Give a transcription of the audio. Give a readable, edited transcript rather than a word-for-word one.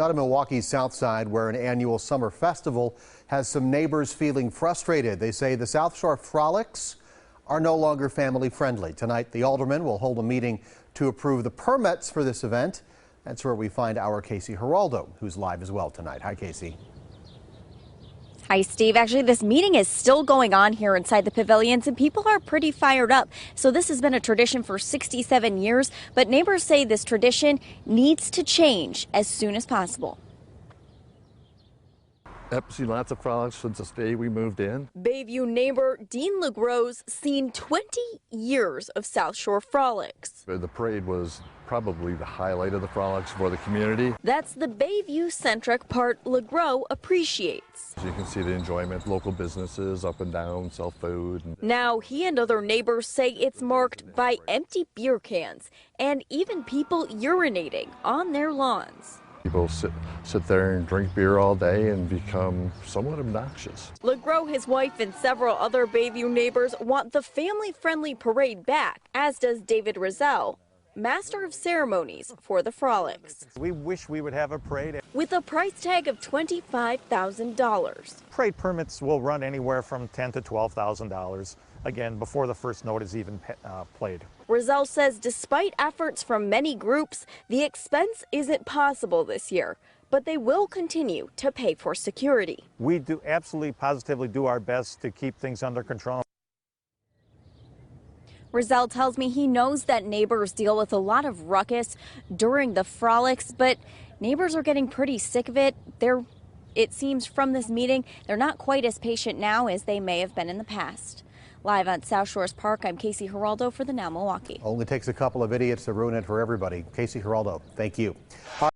It's out of Milwaukee's South Side, where an annual summer festival has some neighbors feeling frustrated. They say the South Shore Frolics are no longer family friendly. Tonight, the aldermen will hold a meeting to approve the permits for this event. That's where we find our Casey Geraldo, who's live as well tonight. Hi, Casey. Hi, Steve. Actually, this meeting is still going on here inside the pavilions, and people are pretty fired up. So this has been a tradition for 67 years, but neighbors say this tradition needs to change as soon as possible. I've seen lots of frolics since the day we moved in. Bayview neighbor Dean LeGros seen 20 years of South Shore Frolics. The parade was probably the highlight of the frolics for the community. That's the Bayview-centric part LeGros appreciates. As you can see the enjoyment, local businesses up and down, sell food. Now he and other neighbors say it's marked by empty beer cans and even people urinating on their lawns. People sit there and drink beer all day and become somewhat obnoxious. LeGros, his wife, and several other Bayview neighbors want the family-friendly parade back, as does David Rizal, Master of Ceremonies for the Frolics. We wish we would have a parade. With a price tag of $25,000. Parade permits will run anywhere from $10,000 to $12,000, again, before the first note is even played. Rizal says despite efforts from many groups, the expense isn't possible this year, but they will continue to pay for security. We do absolutely positively do our best to keep things under control. Rizal tells me he knows that neighbors deal with a lot of ruckus during the frolics, but neighbors are getting pretty sick of it. It seems from this meeting, they're not quite as patient now as they may have been in the past. Live on South Shores Park, I'm Casey Geraldo for the Now Milwaukee. Only takes a couple of idiots to ruin it for everybody. Casey Geraldo, thank you.